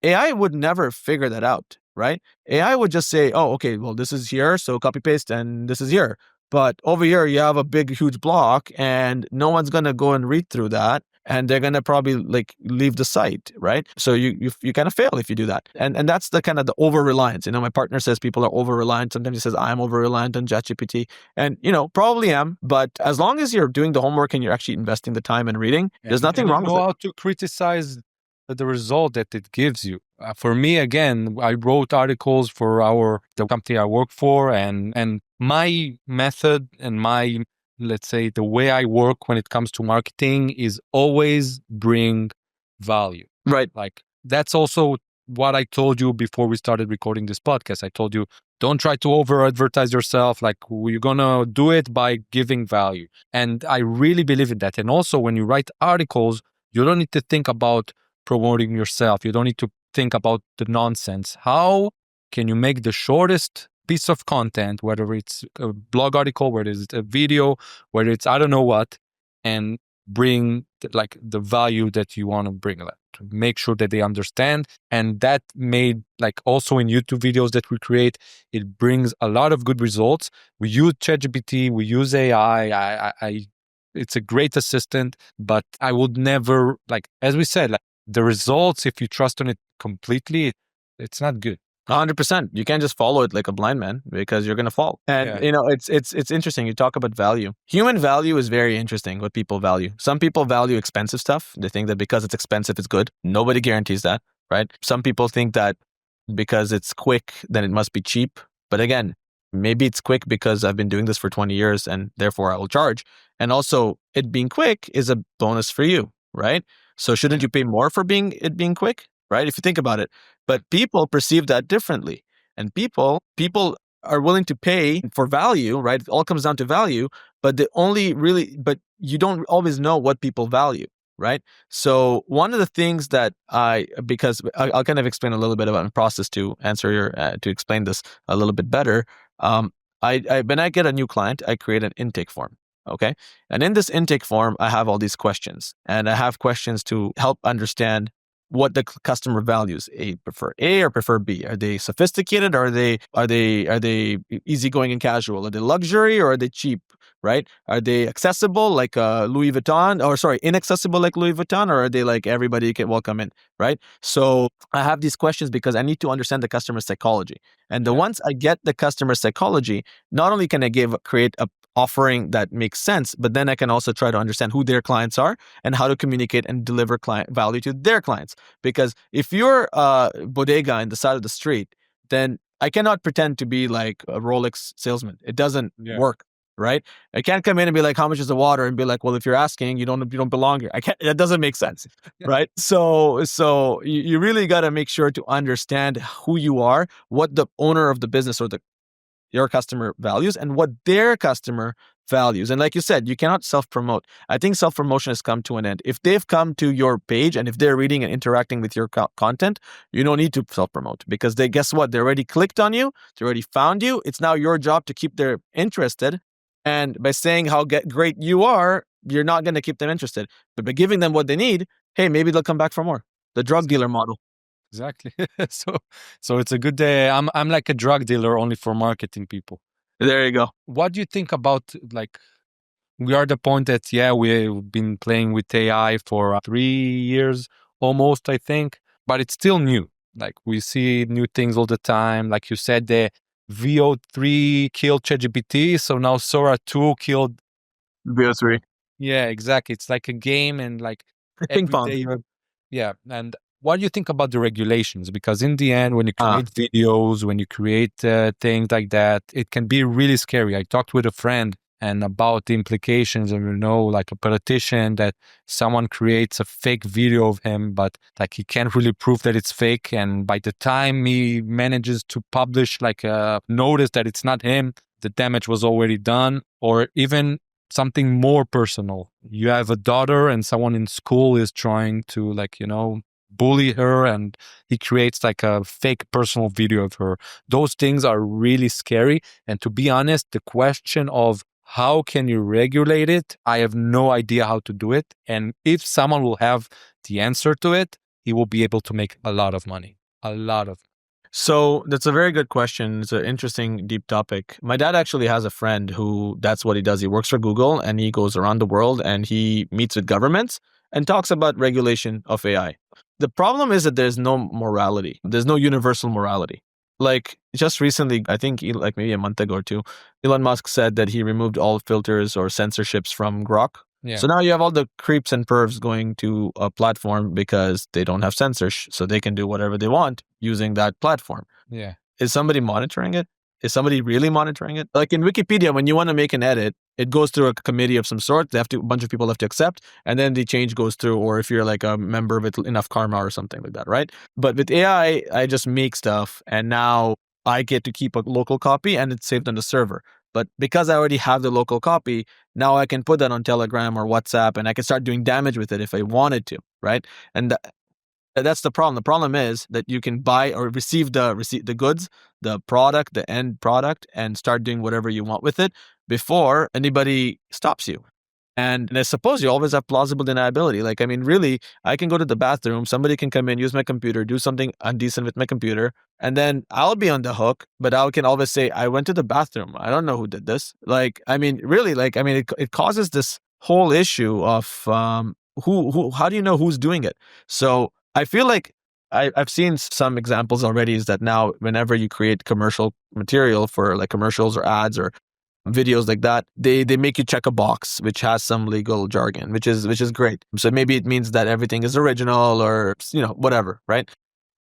[SPEAKER 2] AI would never figure that out, right? AI would just say, oh, okay, well, this is here, so copy paste, and this is here. But over here, you have a big, huge block, and no one's going to go and read through that. And they're gonna probably leave the site, right? So you kind of fail if you do that, and that's the kind of the over reliance. My partner says people are over reliant. Sometimes he says I'm over reliant on ChatGPT, and probably am. But as long as you're doing the homework and you're actually investing the time and reading, there's nothing wrong with it.
[SPEAKER 1] How to criticize the result that it gives you. For me, again, I wrote articles for the company I work for, and my method and my, let's say, the way I work when it comes to marketing is always bring value.
[SPEAKER 2] Right.
[SPEAKER 1] Like that's also what I told you before we started recording this podcast. I told you, don't try to over advertise yourself. Like you're going to do it by giving value. And I really believe in that. And also when you write articles, you don't need to think about promoting yourself. You don't need to think about the nonsense. How can you make the shortest piece of content, whether it's a blog article, whether it's a video, whether it's I don't know what, and bring the value that you want to bring, to make sure that they understand. And that made also in YouTube videos that we create, it brings a lot of good results. We use ChatGPT, we use AI. It's a great assistant, but I would never, as we said, the results, if you trust on it completely, it's not good.
[SPEAKER 2] 100%. You can't just follow it like a blind man because you're going to fall. And it's interesting. You talk about value. Human value is very interesting. What people value. Some people value expensive stuff. They think that because it's expensive, it's good. Nobody guarantees that, right? Some people think that because it's quick, then it must be cheap. But again, maybe it's quick because I've been doing this for 20 years and therefore I will charge. And also, it being quick is a bonus for you, right? So shouldn't you pay more for it being quick? Right? If you think about it. But people perceive that differently. And people are willing to pay for value, right? It all comes down to value, but but you don't always know what people value, right? So one of the things that because I'll kind of explain a little bit about my process to answer to explain this a little bit better. When I get a new client, I create an intake form. Okay. And in this intake form, I have all these questions, and I have questions to help understand what the customer values. Prefer A or prefer B? Are they sophisticated? Or are they easygoing and casual? Are they luxury or are they cheap? Right? Are they accessible like Louis Vuitton? Or sorry, inaccessible like Louis Vuitton? Or are they like everybody can welcome in? Right? So I have these questions because I need to understand the customer psychology. And once I get the customer psychology, not only can I create a offering that makes sense, but then I can also try to understand who their clients are and how to communicate and deliver client value to their clients. Because if you're a bodega in the side of the street, then I cannot pretend to be like a Rolex salesman. It doesn't work, right? I can't come in and be like, how much is the water? And be like, well, if you're asking, you don't belong here. I can't. That doesn't make sense, right? So you really got to make sure to understand who you are, what the owner of the business or your customer values and what their customer values. And like you said, you cannot self-promote. I think self-promotion has come to an end. If they've come to your page and if they're reading and interacting with your content, you don't need to self-promote because guess what? They already clicked on you. They already found you. It's now your job to keep them interested. And by saying how great you are, you're not going to keep them interested. But by giving them what they need, hey, maybe they'll come back for more. The drug dealer model.
[SPEAKER 1] Exactly. So it's a good day. I'm like a drug dealer only for marketing people.
[SPEAKER 2] There you go.
[SPEAKER 1] What do you think about, like, we are at the point that, we've been playing with AI for 3 years almost, I think, but it's still new. Like, we see new things all the time. Like you said, the VO3 killed ChatGPT, so now Sora 2 killed
[SPEAKER 2] VO3.
[SPEAKER 1] Yeah, exactly. It's like a game, and like
[SPEAKER 2] Ping
[SPEAKER 1] every
[SPEAKER 2] pong.
[SPEAKER 1] day yeah. And what do you think about the regulations? Because in the end, when you create videos, when you create things like that, it can be really scary. I talked with a friend and about the implications of, like a politician, that someone creates a fake video of him, but like he can't really prove that it's fake. And by the time he manages to publish like a notice that it's not him, the damage was already done. Or even something more personal. You have a daughter and someone in school is trying to, like, bully her, and he creates like a fake personal video of her. Those things are really scary. And to be honest, the question of how can you regulate it, I have no idea how to do it. And if someone will have the answer to it, he will be able to make a lot of money. A lot of.
[SPEAKER 2] So that's a very good question. It's an interesting, deep topic. My dad actually has a friend who that's what he does. He works for Google and he goes around the world and he meets with governments and talks about regulation of AI. The problem is that there's no morality. There's no universal morality. Like just recently, I think like maybe a month ago or two, Elon Musk said that he removed all filters or censorships from Grok.
[SPEAKER 1] Yeah.
[SPEAKER 2] So now you have all the creeps and pervs going to a platform because they don't have censors, so they can do whatever they want using that platform.
[SPEAKER 1] Yeah.
[SPEAKER 2] Is somebody monitoring it? Is somebody really monitoring it? Like in Wikipedia, when you want to make an edit, it goes through a committee of some sort. A bunch of people have to accept, and then the change goes through, or if you're like a member with enough karma or something like that, right? But with AI, I just make stuff, and now I get to keep a local copy, and it's saved on the server. But because I already have the local copy, now I can put that on Telegram or WhatsApp, and I can start doing damage with it if I wanted to, right? And that's the problem. The problem is that you can buy or receive the goods, the product, the end product, and start doing whatever you want with it before anybody stops you. And I suppose you always have plausible deniability. Like, I mean, really, I can go to the bathroom, somebody can come in, use my computer, do something undecent with my computer, and then I'll be on the hook, but I can always say, I went to the bathroom. I don't know who did this. Like, I mean, really, like, I mean, it causes this whole issue of how do you know who's doing it? So I feel like I've seen some examples already is that now whenever you create commercial material for like commercials or ads or videos like that, they make you check a box which has some legal jargon, which is great. So maybe it means that everything is original or whatever, right?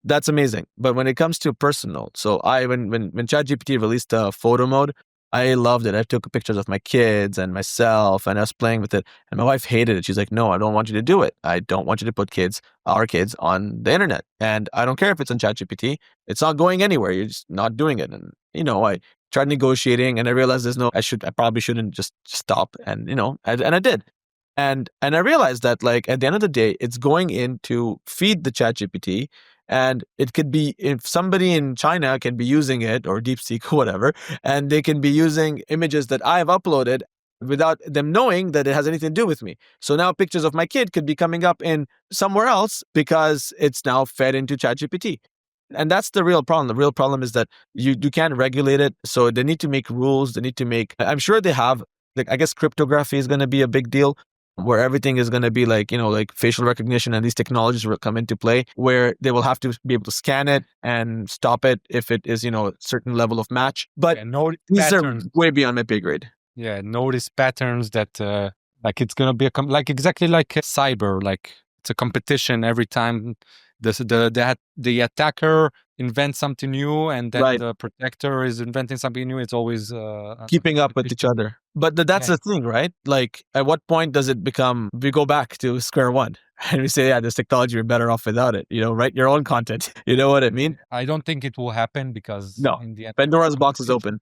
[SPEAKER 2] That's amazing. But when it comes to personal, so when ChatGPT released a photo mode, I loved it. I took pictures of my kids and myself, and I was playing with it. And my wife hated it. She's like, "No, I don't want you to do it. I don't want you to put our kids, on the internet. And I don't care if it's on ChatGPT. It's not going anywhere. You're just not doing it." And I tried negotiating, and I realized I probably shouldn't just stop. And I did. And I realized that, like, at the end of the day, it's going in to feed the ChatGPT. And it could be, if somebody in China can be using it, or DeepSeek or whatever, and they can be using images that I have uploaded without them knowing that it has anything to do with me. So now pictures of my kid could be coming up in somewhere else because it's now fed into ChatGPT. And that's the real problem. The real problem is that you can't regulate it. So they need to make rules. I'm sure they have, like, I guess cryptography is going to be a big deal, where everything is going to be like, like facial recognition, and these technologies will come into play where they will have to be able to scan it and stop it if it is, a certain level of match. But these are way beyond my pay grade.
[SPEAKER 1] Yeah, notice patterns that like it's going to be like exactly like cyber, like it's a competition every time. The attacker invent something new, and then
[SPEAKER 2] Right.
[SPEAKER 1] the protector is inventing something new. It's always
[SPEAKER 2] Keeping up with each other. But that's
[SPEAKER 1] Yeah.
[SPEAKER 2] the thing, right? Like, at what point does it become, we go back to square one and we say, yeah, this technology, we're better off without it. Write your own content. You know what I mean?
[SPEAKER 1] I don't think it will happen because
[SPEAKER 2] No.
[SPEAKER 1] in the end,
[SPEAKER 2] Pandora's box is open.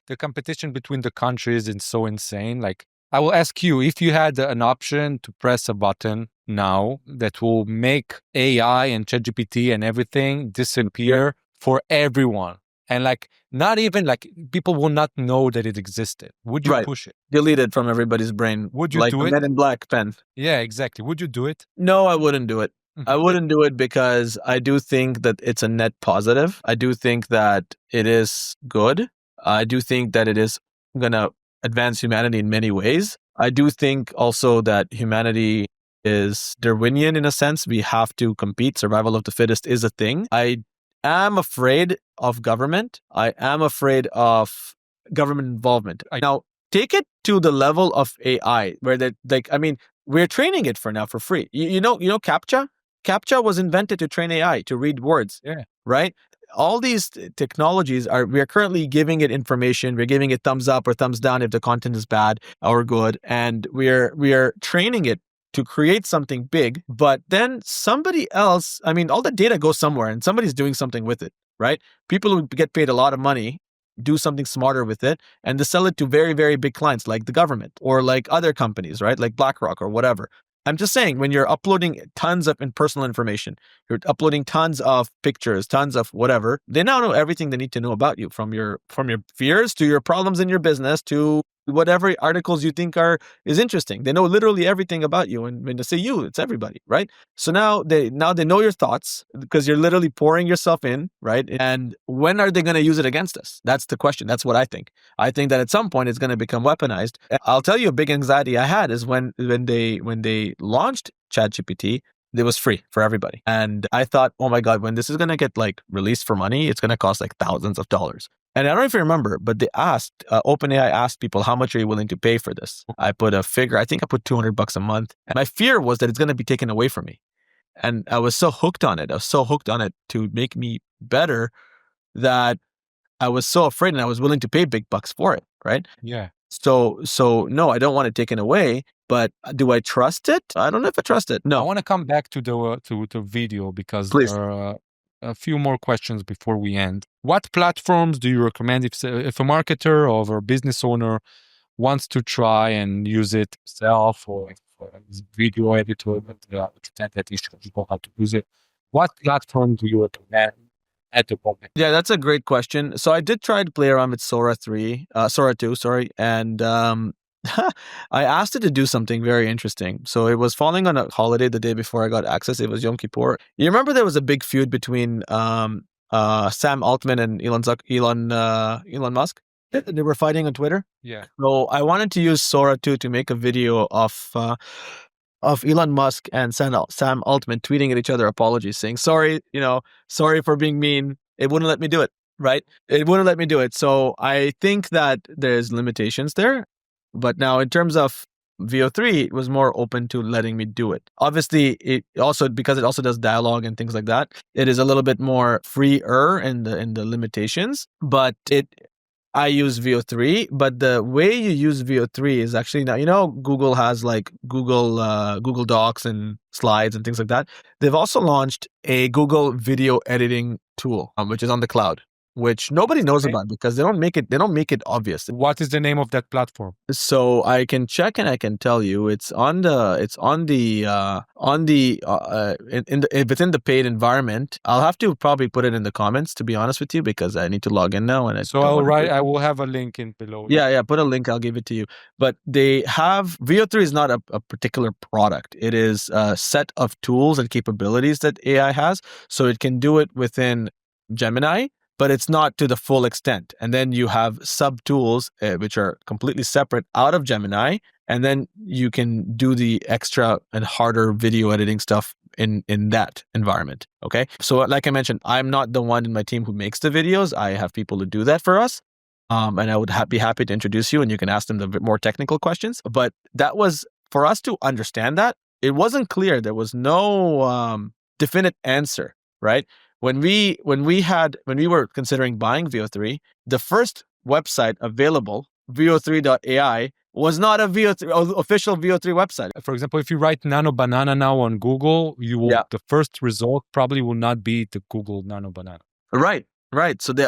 [SPEAKER 1] the competition between the countries is so insane. Like, I will ask you, if you had an option to press a button now that will make AI and ChatGPT and everything disappear for everyone, and like not even like people will not know that it existed, would you
[SPEAKER 2] Right.
[SPEAKER 1] push it?
[SPEAKER 2] Delete it from everybody's brain.
[SPEAKER 1] Would you
[SPEAKER 2] like
[SPEAKER 1] do
[SPEAKER 2] the
[SPEAKER 1] it?
[SPEAKER 2] Men in Black pen.
[SPEAKER 1] Yeah, exactly. Would you do it?
[SPEAKER 2] No, I wouldn't do it. I wouldn't do it because I do think that it's a net positive. I do think that it is good. I do think that it is going to advance humanity in many ways. I do think also that humanity is Darwinian in a sense. We have to compete. Survival of the fittest is a thing. I am afraid of government. I am afraid of government involvement. Now, take it to the level of AI where we're training it for now for free. You know CAPTCHA? CAPTCHA was invented to train AI to read words.
[SPEAKER 1] Yeah.
[SPEAKER 2] Right? All these technologies we're currently giving it information. We're giving it thumbs up or thumbs down if the content is bad or good. And we're training it to create something big, but then somebody else, all the data goes somewhere and somebody's doing something with it, right? People who get paid a lot of money do something smarter with it and to sell it to very, very big clients like the government or like other companies, right? Like BlackRock or whatever. I'm just saying, when you're uploading tons of personal information, you're uploading tons of pictures, tons of whatever, they now know everything they need to know about you, from your fears to your problems in your business to whatever articles you think is interesting. They know literally everything about you. And when they say you, it's everybody, right? So now they know your thoughts because you're literally pouring yourself in, right? And when are they going to use it against us? That's the question. That's what I think. I think that at some point it's going to become weaponized. I'll tell you, a big anxiety I had is when they launched ChatGPT, it was free for everybody. And I thought, oh my God, when this is going to get like released for money, it's going to cost like thousands of dollars. And I don't know if you remember, but they asked, OpenAI asked people, how much are you willing to pay for this? I put a figure, I think I put $200 a month. And my fear was that it's going to be taken away from me. And I was so hooked on it. I was so hooked on it to make me better that I was so afraid and I was willing to pay big bucks for it, right?
[SPEAKER 1] Yeah.
[SPEAKER 2] So no, I don't want it taken away, but do I trust it? I don't know if I trust it. No.
[SPEAKER 1] I want to come back to the video because
[SPEAKER 2] Please.
[SPEAKER 1] there are a few more questions before we end. What platforms do you recommend if a marketer or a business owner wants to try and use it himself, or as a video editor, but extent that he should know how to use it? What platform do you recommend at the moment?
[SPEAKER 2] Yeah, that's a great question. So I did try to play around with Sora 2, sorry. And I asked it to do something very interesting. So it was falling on a holiday the day before I got access. It was Yom Kippur. You remember there was a big feud between Sam Altman and Elon Musk? They were fighting on Twitter.
[SPEAKER 1] Yeah.
[SPEAKER 2] So I wanted to use Sora 2 to make a video of Elon Musk and Sam Altman tweeting at each other apologies, saying, sorry for being mean. It wouldn't let me do it, right? It wouldn't let me do it. So I think that there's limitations there. But now in terms of VO3, it was more open to letting me do it. Obviously, because it also does dialogue and things like that, it is a little bit more freer in the limitations. But I use VO3, but the way you use VO3 is actually now, Google has like Google Docs and slides and things like that. They've also launched a Google video editing tool, which is on the cloud, which nobody knows about because they don't make it obvious.
[SPEAKER 1] What is the name of that platform?
[SPEAKER 2] So I can check and I can tell you it's within the paid environment. I'll have to probably put it in the comments, to be honest with you, because I need to log in now. And
[SPEAKER 1] I will have a link in below.
[SPEAKER 2] Yeah, put a link. I'll give it to you. But they have VO3 is not a particular product. It is a set of tools and capabilities that AI has, so it can do it within Gemini, but it's not to the full extent. And then you have sub tools, which are completely separate out of Gemini. And then you can do the extra and harder video editing stuff in that environment. Okay. So like I mentioned, I'm not the one in my team who makes the videos. I have people who do that for us. And I would be happy to introduce you and you can ask them the bit more technical questions. But that was, for us to understand that, it wasn't clear. There was no definite answer, right? when we were considering buying VO3, the first website available, vo3.ai, was not a official VO3 website.
[SPEAKER 1] For example, if you write nano banana now on Google, the first result probably will not be the Google nano banana.
[SPEAKER 2] Right. So they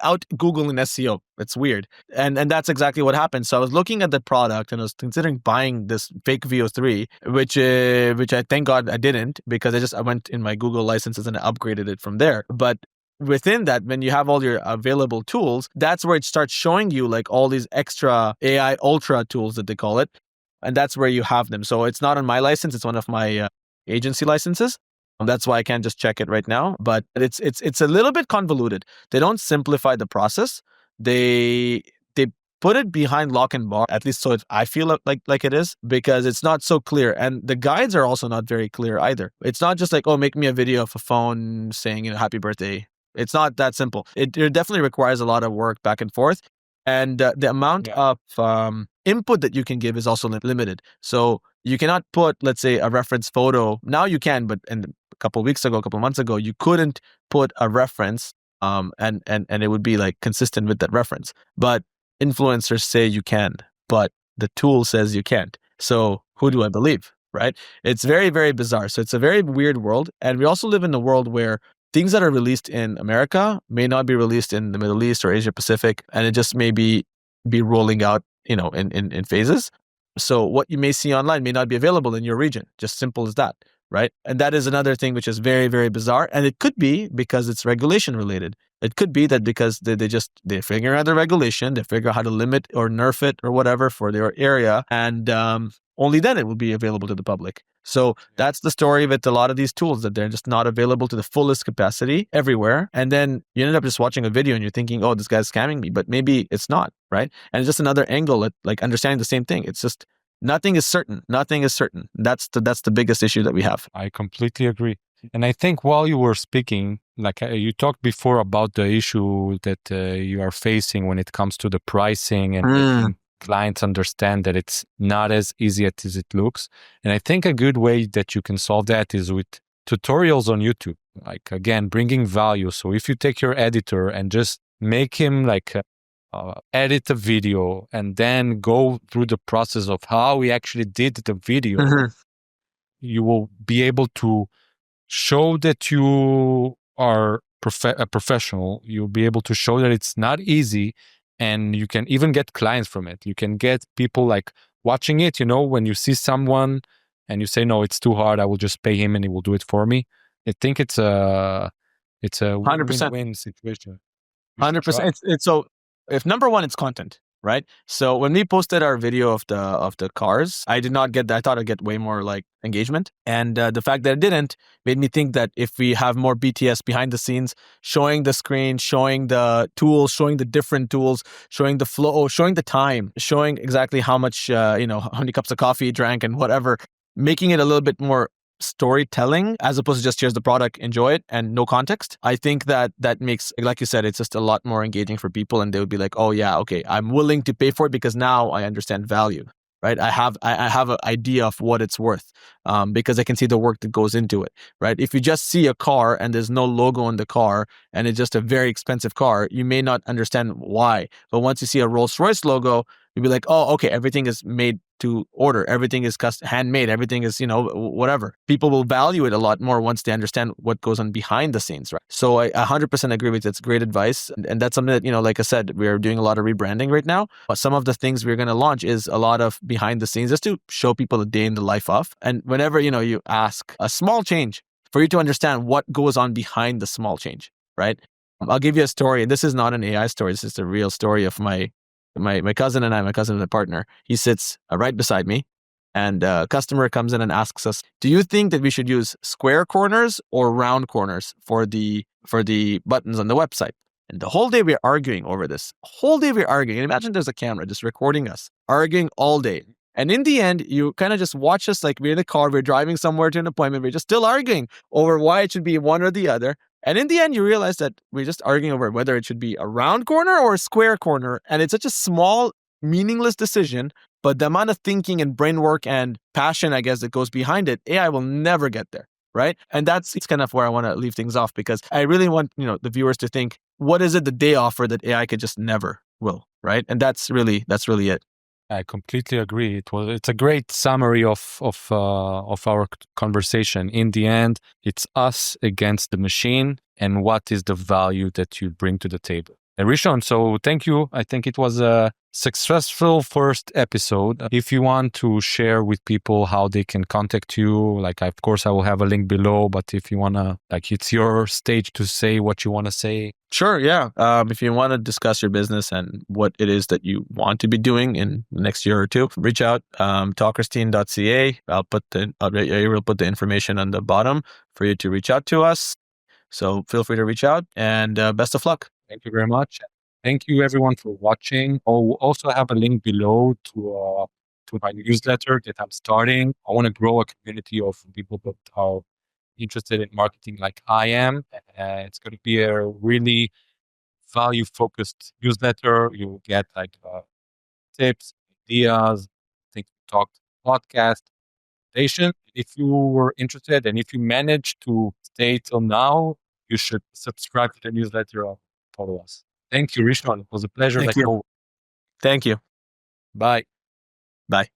[SPEAKER 2] out Google in SEO. It's weird. And that's exactly what happened. So I was looking at the product and I was considering buying this fake VO3, which I thank God I didn't, because I went in my Google licenses and I upgraded it from there. But within that, when you have all your available tools, that's where it starts showing you like all these extra AI ultra tools that they call it. And that's where you have them. So it's not on my license. It's one of my agency licenses. That's why I can't just check it right now. But it's a little bit convoluted. They don't simplify the process. They put it behind lock and bar, at least so I feel like it is, because it's not so clear. And the guides are also not very clear either. It's not just like, oh, make me a video of a phone saying, happy birthday. It's not that simple. It definitely requires a lot of work back and forth. And the amount of input that you can give is also limited. So you cannot put, let's say, a reference photo. Now you can, but a couple of months ago, you couldn't put a reference and it would be like consistent with that reference. But influencers say you can, but the tool says you can't. So who do I believe, right? It's very, very bizarre. So it's a very weird world. And we also live in a world where things that are released in America may not be released in the Middle East or Asia Pacific, and it just may be rolling out, in phases. So what you may see online may not be available in your region. Just simple as that, right? And that is another thing which is very, very bizarre. And it could be because it's regulation related. It could be that because they figure out the regulation, they figure out how to limit or nerf it or whatever for their area, and only then it will be available to the public. So that's the story with a lot of these tools, that they're just not available to the fullest capacity everywhere. And then you end up just watching a video and you're thinking, oh, this guy's scamming me, but maybe it's not, right? And it's just another angle at like understanding the same thing. It's just nothing is certain. Nothing is certain. That's the biggest issue that we have.
[SPEAKER 1] I completely agree. And I think while you were speaking, like you talked before about the issue that you are facing when it comes to the pricing and making clients understand that it's not as easy as it looks. And I think a good way that you can solve that is with tutorials on YouTube. Like, again, bringing value. So if you take your editor and just make him like edit a video and then go through the process of how he actually did the video, you will be able to show that you are a professional. You'll be able to show that it's not easy, and you can even get clients from it. You can get people like watching it, when you see someone and you say, no, it's too hard, I will just pay him and he will do it for me. I think it's a
[SPEAKER 2] 100%
[SPEAKER 1] win-win situation.
[SPEAKER 2] 100%. It's so, if number one, it's content, right? So when we posted our video of the cars, I did not get that. I thought I'd get way more like engagement. And the fact that it didn't made me think that if we have more BTS behind the scenes, showing the screen, showing the tools, showing the different tools, showing the flow, showing the time, showing exactly how much, how many cups of coffee you drank and whatever, making it a little bit more storytelling as opposed to just here's the product, enjoy it, and no context. I think that makes, like you said, it's just a lot more engaging for people, and they would be like, oh yeah, okay, I'm willing to pay for it because now I understand value, right? I have an idea of what it's worth because I can see the work that goes into it, right? If you just see a car and there's no logo on the car and it's just a very expensive car, you may not understand why. But once you see a Rolls-Royce logo, you'll be like, oh, okay, everything is made to order. Everything is handmade. Everything is, whatever. People will value it a lot more once they understand what goes on behind the scenes, right? So I 100% agree with it. It's great advice. And that's something that, like I said, we're doing a lot of rebranding right now. But some of the things we're going to launch is a lot of behind the scenes just to show people a day in the life of. And whenever, you ask a small change for you to understand what goes on behind the small change, right? I'll give you a story. This is not an AI story. This is a real story of my cousin and my cousin and my partner. He sits right beside me, and a customer comes in and asks us, do you think that we should use square corners or round corners for the buttons on the website? And the whole day we're arguing over this. And imagine there's a camera just recording us, arguing all day. And in the end, you kind of just watch us like we're in a car, we're driving somewhere to an appointment, we're just still arguing over why it should be one or the other. And in the end, you realize that we're just arguing over whether it should be a round corner or a square corner. And it's such a small, meaningless decision, but the amount of thinking and brain work and passion, I guess, that goes behind it, AI will never get there. right? And that's kind of where I want to leave things off, because I really want, the viewers to think, what is it that they offer that AI could just never will, right? And that's really it.
[SPEAKER 1] I completely agree. It's a great summary of our conversation. In the end, it's us against the machine, and what is the value that you bring to the table. And Rishon, so thank you. I think it was a successful first episode. If you want to share with people how they can contact you, of course, I will have a link below. But if you wanna, it's your stage to say what you want to say.
[SPEAKER 2] Sure, yeah. If you want to discuss your business and what it is that you want to be doing in the next year or two, reach out. Talkerstein.ca. Yair will put the information on the bottom for you to reach out to us. So feel free to reach out, and best of luck.
[SPEAKER 1] Thank you very much. Thank you everyone for watching. I'll also have a link below to my newsletter that I'm starting. I want to grow a community of people that are interested in marketing like I am. It's going to be a really value-focused newsletter. You will get tips, ideas, things we talked, podcast, presentation. If you were interested and if you managed to stay till now, you should subscribe to the newsletter and follow us. Thank you, Rishon. It was a pleasure.
[SPEAKER 2] Thank you. Thank you.
[SPEAKER 1] Bye.
[SPEAKER 2] Bye.